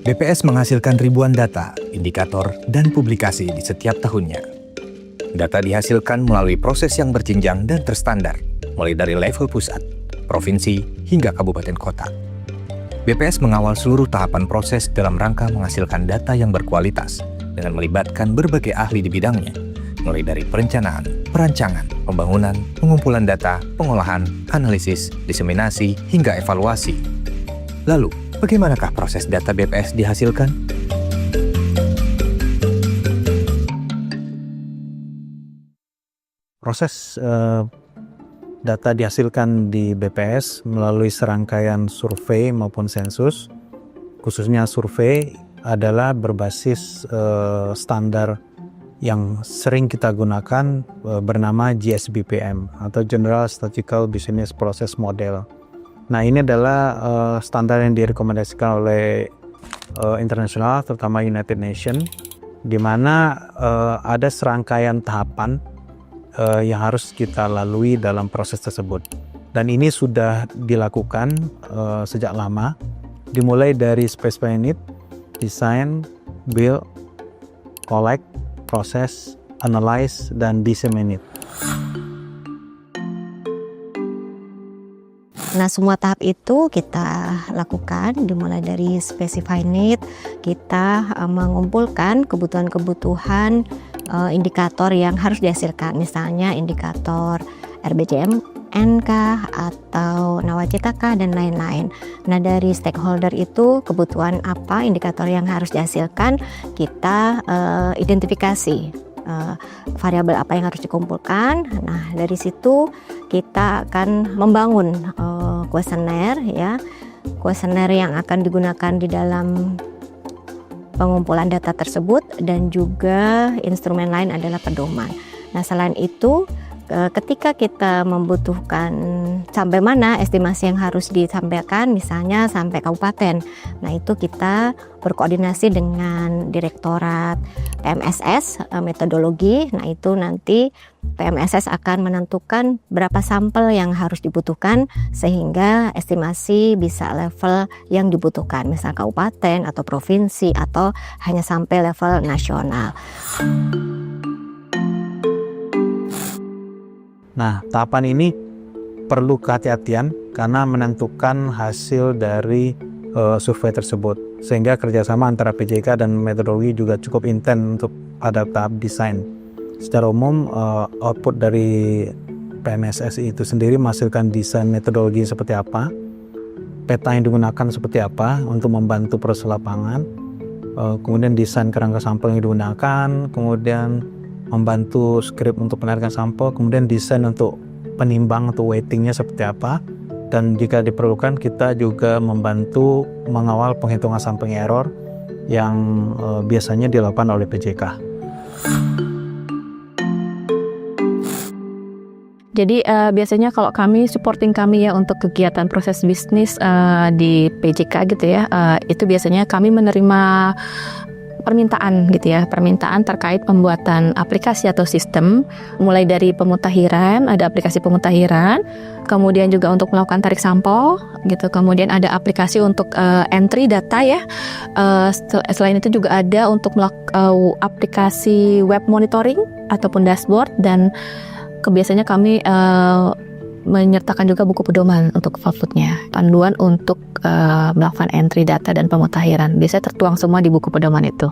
BPS menghasilkan ribuan data, indikator, dan publikasi di setiap tahunnya. Data dihasilkan melalui proses yang berjenjang dan terstandar, mulai dari level pusat, provinsi, hingga kabupaten kota. BPS mengawal seluruh tahapan proses dalam rangka menghasilkan data yang berkualitas dengan melibatkan berbagai ahli di bidangnya, mulai dari perencanaan, perancangan, pembangunan, pengumpulan data, pengolahan, analisis, diseminasi, hingga evaluasi. Lalu, bagaimanakah proses data BPS dihasilkan? Proses data dihasilkan di BPS melalui serangkaian survei maupun sensus. Khususnya survei adalah berbasis standar yang sering kita gunakan bernama GSBPM atau General Statistical Business Process Model. Nah, ini adalah standar yang direkomendasikan oleh internasional, terutama United Nations, di mana ada serangkaian tahapan yang harus kita lalui dalam proses tersebut. Dan ini sudah dilakukan sejak lama, dimulai dari specify need, design, build, collect, process, analyze, dan disseminate. Nah, semua tahap itu kita lakukan dimulai dari specify need, kita mengumpulkan kebutuhan-kebutuhan indikator yang harus dihasilkan, misalnya indikator RBJMN atau Nawacita dan lain-lain. Nah, dari stakeholder itu kebutuhan apa, indikator yang harus dihasilkan, kita identifikasi variabel apa yang harus dikumpulkan. Nah, dari situ kita akan membangun kuesioner, ya, kuesioner yang akan digunakan di dalam pengumpulan data tersebut, dan juga instrumen lain adalah pedoman. Nah, selain itu, ketika kita membutuhkan sampai mana estimasi yang harus disampaikan, misalnya sampai kabupaten, nah itu kita berkoordinasi dengan Direktorat PMSS metodologi. Nah, itu nanti PMSS akan menentukan berapa sampel yang harus dibutuhkan sehingga estimasi bisa level yang dibutuhkan, misal kabupaten atau provinsi atau hanya sampai level nasional. Nah, tahapan ini perlu kehati-hatian karena menentukan hasil dari survei tersebut, sehingga kerjasama antara PJK dan metodologi juga cukup intens untuk pada tahap desain. Secara umum, output dari PMSS itu sendiri menghasilkan desain metodologi seperti apa, peta yang digunakan seperti apa untuk membantu proses lapangan, kemudian desain kerangka sampel yang digunakan, kemudian membantu skrip untuk penarikan sampel, kemudian desain untuk penimbang atau weightingnya seperti apa, dan jika diperlukan kita juga membantu mengawal penghitungan sampling error yang biasanya dilakukan oleh PJK. Jadi biasanya kalau kami supporting kami ya untuk kegiatan proses bisnis di PJK gitu ya, itu biasanya kami menerima permintaan gitu ya, permintaan terkait pembuatan aplikasi atau sistem, mulai dari pemutahiran, ada aplikasi pemutahiran, kemudian juga untuk melakukan tarik sampel gitu, kemudian ada aplikasi untuk entry data ya, selain itu juga ada untuk aplikasi web monitoring ataupun dashboard, dan biasanya kami menyertakan juga buku pedoman untuk outputnya, panduan untuk melakukan entry data dan pemutahiran. Biasanya tertuang semua di buku pedoman itu.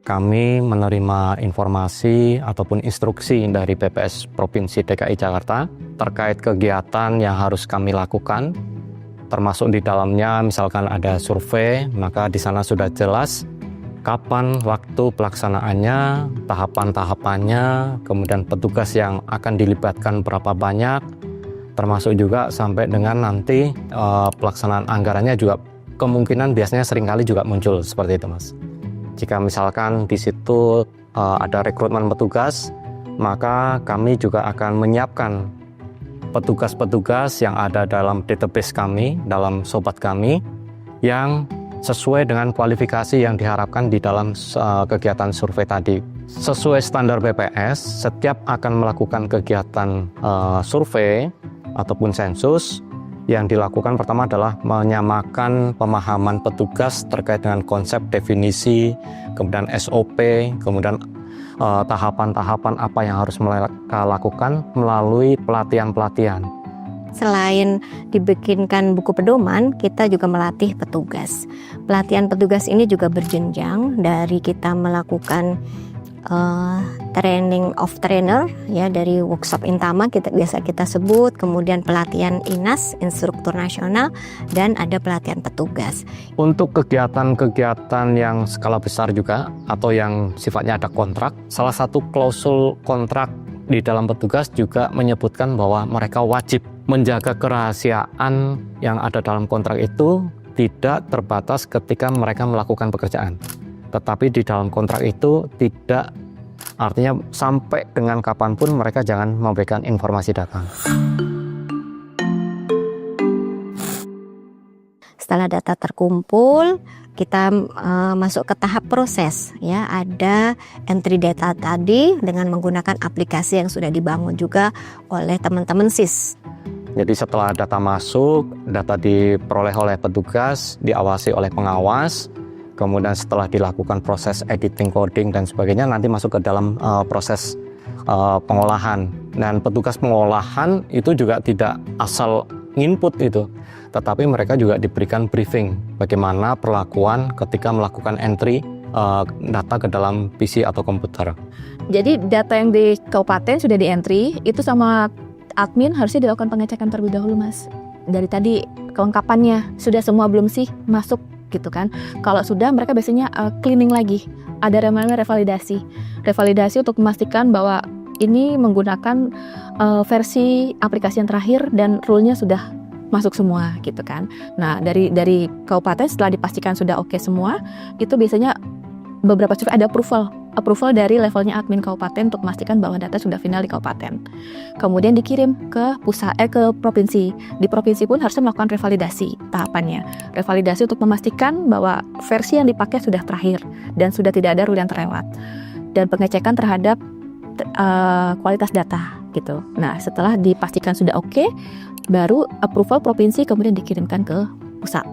Kami menerima informasi ataupun instruksi dari BPS Provinsi DKI Jakarta terkait kegiatan yang harus kami lakukan, termasuk di dalamnya misalkan ada survei, maka di sana sudah jelas kapan waktu pelaksanaannya, tahapan-tahapannya, kemudian petugas yang akan dilibatkan berapa banyak, termasuk juga sampai dengan nanti pelaksanaan anggarannya juga kemungkinan biasanya seringkali juga muncul seperti itu, Mas. Jika misalkan di situ ada rekrutmen petugas, maka kami juga akan menyiapkan petugas-petugas yang ada dalam database kami, dalam sobat kami, yang sesuai dengan kualifikasi yang diharapkan di dalam kegiatan survei tadi. Sesuai standar BPS, setiap akan melakukan kegiatan survei ataupun sensus, yang dilakukan pertama adalah menyamakan pemahaman petugas terkait dengan konsep, definisi, kemudian SOP, kemudian tahapan-tahapan apa yang harus mereka lakukan melalui pelatihan-pelatihan. Selain dibikinkan buku pedoman, kita juga melatih petugas. Pelatihan petugas ini juga berjenjang dari kita melakukan training of trainer, ya, dari workshop Intama biasa kita sebut, kemudian pelatihan INAS, instruktur nasional, dan ada pelatihan petugas. Untuk kegiatan-kegiatan yang skala besar juga atau yang sifatnya ada kontrak, salah satu klausul kontrak di dalam petugas juga menyebutkan bahwa mereka wajib menjaga kerahasiaan yang ada dalam kontrak itu tidak terbatas ketika mereka melakukan pekerjaan. Tetapi di dalam kontrak itu tidak, artinya sampai dengan kapanpun mereka jangan memberikan informasi data. Setelah data terkumpul, kita masuk ke tahap proses, ya. Ada entry data tadi dengan menggunakan aplikasi yang sudah dibangun juga oleh teman-teman SIS. Jadi setelah data masuk, data diperoleh oleh petugas, diawasi oleh pengawas, kemudian setelah dilakukan proses editing, coding, dan sebagainya, nanti masuk ke dalam proses pengolahan. Dan petugas pengolahan itu juga tidak asal input itu, tetapi mereka juga diberikan briefing bagaimana perlakuan ketika melakukan entry data ke dalam PC atau komputer. Jadi data yang di kabupaten sudah di entry, itu sama admin harusnya dilakukan pengecekan terlebih dahulu, Mas. Dari tadi kelengkapannya sudah semua belum sih masuk gitu kan. Kalau sudah, mereka biasanya cleaning lagi. Ada namanya revalidasi untuk memastikan bahwa ini menggunakan versi aplikasi yang terakhir dan rule-nya sudah masuk semua gitu kan. Nah, dari kabupaten setelah dipastikan sudah oke semua, itu biasanya beberapa survei ada approval dari levelnya admin kabupaten untuk memastikan bahwa data sudah final di kabupaten. Kemudian dikirim ke ke provinsi. Di provinsi pun harusnya melakukan revalidasi tahapannya. Revalidasi untuk memastikan bahwa versi yang dipakai sudah terakhir dan sudah tidak ada rule yang terlewat. Dan pengecekan terhadap kualitas data gitu. Nah, setelah dipastikan sudah oke, baru approval provinsi kemudian dikirimkan ke pusat.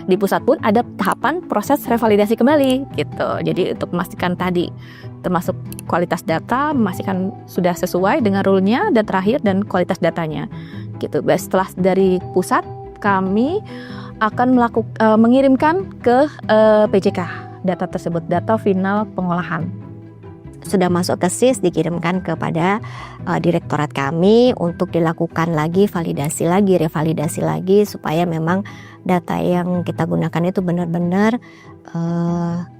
Di pusat pun ada tahapan proses revalidasi kembali gitu. Jadi untuk memastikan tadi termasuk kualitas data, memastikan sudah sesuai dengan rule-nya, dan terakhir dan kualitas datanya gitu. Setelah dari pusat, kami akan mengirimkan ke PJK data tersebut, data final pengolahan. Sudah masuk ke SIS, dikirimkan kepada direktorat kami untuk dilakukan lagi validasi lagi, revalidasi lagi, supaya memang data yang kita gunakan itu benar-benar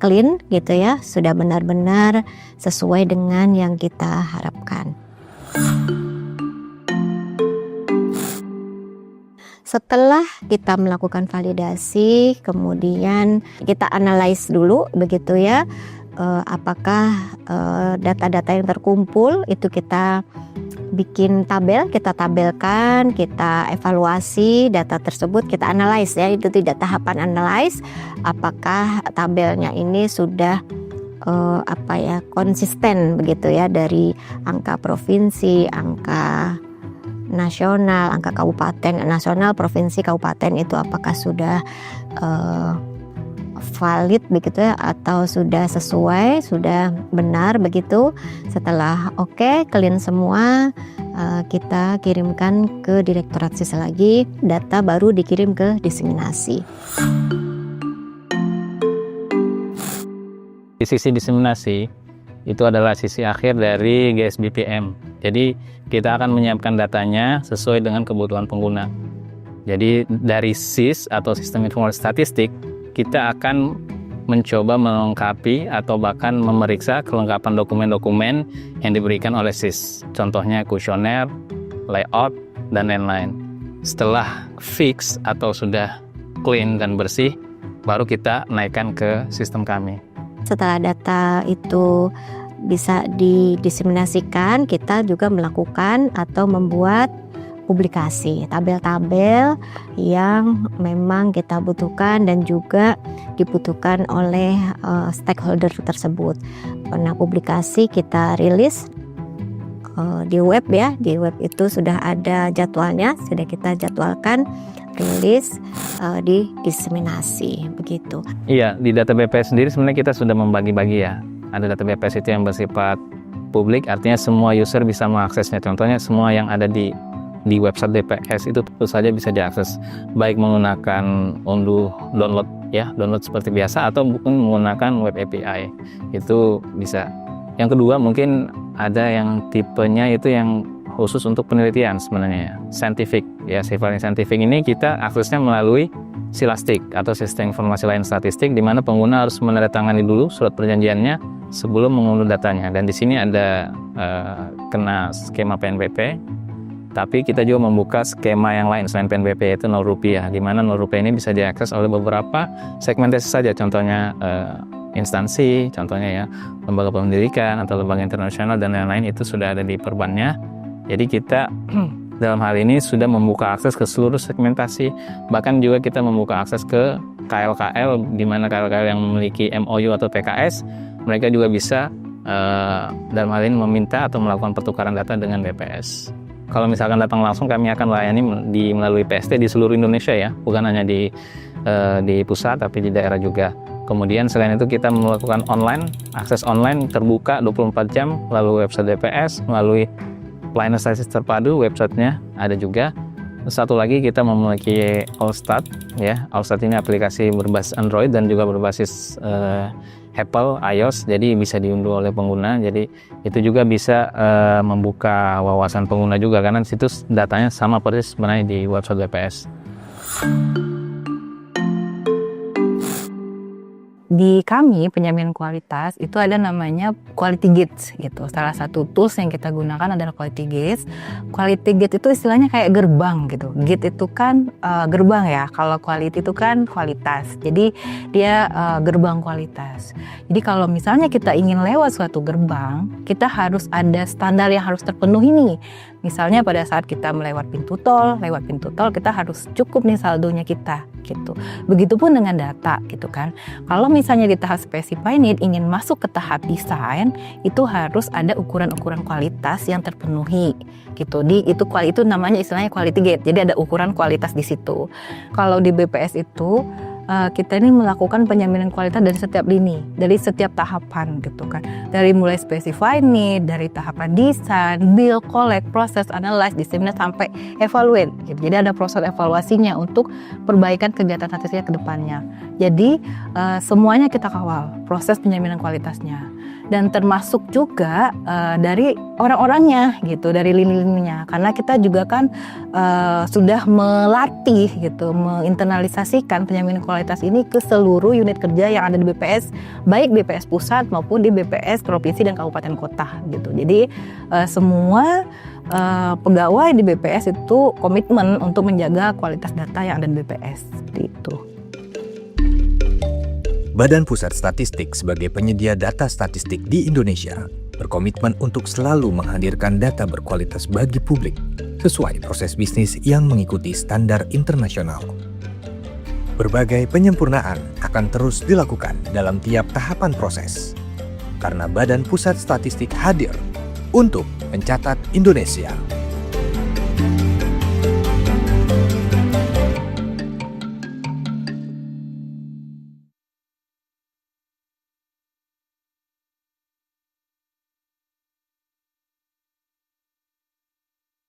clean gitu ya, sudah benar-benar sesuai dengan yang kita harapkan. Setelah kita melakukan validasi, kemudian kita analyze dulu begitu ya, apakah data-data yang terkumpul itu kita bikin tabel, kita tabelkan, kita evaluasi data tersebut, kita analyze ya, itu tidak tahapan analyze, apakah tabelnya ini sudah konsisten begitu ya, dari angka provinsi, angka nasional, angka kabupaten, nasional, provinsi, kabupaten itu apakah sudah valid begitu ya, atau sudah sesuai, sudah benar begitu. Setelah oke, clean semua, kita kirimkan ke direktorat SIS lagi, data baru dikirim ke diseminasi. Di sisi diseminasi itu adalah sisi akhir dari GSBPM. Jadi kita akan menyiapkan datanya sesuai dengan kebutuhan pengguna. Jadi dari SIS atau Sistem Informasi Statistik, kita akan mencoba melengkapi atau bahkan memeriksa kelengkapan dokumen-dokumen yang diberikan oleh SIS. Contohnya kuesioner, layout, dan lain-lain. Setelah fix atau sudah clean dan bersih, baru kita naikkan ke sistem kami. Setelah data itu bisa didiseminasikan, kita juga melakukan atau membuat publikasi, tabel-tabel yang memang kita butuhkan dan juga dibutuhkan oleh stakeholder tersebut. Nah, publikasi kita rilis di web ya, di web itu sudah ada jadwalnya, sudah kita jadwalkan, rilis, didiseminasi begitu. Iya, di data BPS sendiri sebenarnya kita sudah membagi-bagi ya. Ada data BPS itu yang bersifat publik, artinya semua user bisa mengaksesnya. Contohnya semua yang ada di website BPS itu tentu saja bisa diakses, baik menggunakan download ya, download seperti biasa atau menggunakan web API. Itu bisa. Yang kedua mungkin ada yang tipenya itu yang khusus untuk penelitian sebenarnya ya, scientific ya, sifatnya scientific. Ini kita aksesnya melalui Silastik atau sistem informasi lain statistik, di mana pengguna harus menandatangani dulu surat perjanjiannya sebelum mengunduh datanya. Dan di sini ada kena skema PNBP, tapi kita juga membuka skema yang lain selain PNBP, yaitu Rp0, di mana Rp0 ini bisa diakses oleh beberapa segmentasi saja, contohnya instansi, contohnya ya lembaga pendidikan atau lembaga internasional dan lain-lain, itu sudah ada di perbannya. Jadi kita dalam hal ini sudah membuka akses ke seluruh segmentasi, bahkan juga kita membuka akses ke KL-KL, di mana KL-KL yang memiliki MOU atau PKS, mereka juga bisa dalam hal ini meminta atau melakukan pertukaran data dengan BPS. Kalau misalkan datang langsung, kami akan layani melalui PST di seluruh Indonesia ya, bukan hanya di pusat tapi di daerah juga. Kemudian selain itu kita melakukan online, akses online terbuka 24 jam melalui website BPS, melalui pelayanan statistik terpadu, websitenya ada juga. Satu lagi kita memiliki Allstat ya. Allstat ini aplikasi berbasis Android dan juga berbasis Apple iOS, jadi bisa diunduh oleh pengguna. Jadi itu juga bisa membuka wawasan pengguna juga, karena situs datanya sama persis sebenarnya di website BPS. Di kami penjaminan kualitas itu ada namanya Quality Gates gitu. Salah satu tools yang kita gunakan adalah Quality Gates. Quality Gate itu istilahnya kayak gerbang gitu. Gate itu kan gerbang ya. Kalau quality itu kan kualitas. Jadi dia gerbang kualitas. Jadi kalau misalnya kita ingin lewat suatu gerbang, kita harus ada standar yang harus terpenuhi nih. Misalnya pada saat kita lewat pintu tol kita harus cukup nih saldonya kita gitu. Begitupun dengan data gitu kan. Kalau misalnya di tahap specify need ingin masuk ke tahap desain, itu harus ada ukuran-ukuran kualitas yang terpenuhi gitu. Itu namanya istilahnya quality gate. Jadi ada ukuran kualitas di situ. Kalau di BPS itu kita ini melakukan penjaminan kualitas dari setiap lini, dari setiap tahapan gitu kan. Dari mulai specify need, dari tahapan desain, build, collect, process, analyze, disseminate sampai evaluate gitu. Jadi ada proses evaluasinya untuk perbaikan kegiatan statistiknya ke depannya. Jadi semuanya kita kawal proses penjaminan kualitasnya. Dan termasuk juga dari orang-orangnya gitu, dari lini-lininya, karena kita juga kan sudah melatih gitu, menginternalisasikan penjaminan kualitas ini ke seluruh unit kerja yang ada di BPS, baik BPS pusat maupun di BPS provinsi dan kabupaten kota gitu. Jadi semua pegawai di BPS itu komitmen untuk menjaga kualitas data yang ada di BPS seperti itu. Badan Pusat Statistik sebagai penyedia data statistik di Indonesia berkomitmen untuk selalu menghadirkan data berkualitas bagi publik sesuai proses bisnis yang mengikuti standar internasional. Berbagai penyempurnaan akan terus dilakukan dalam tiap tahapan proses, karena Badan Pusat Statistik hadir untuk mencatat Indonesia.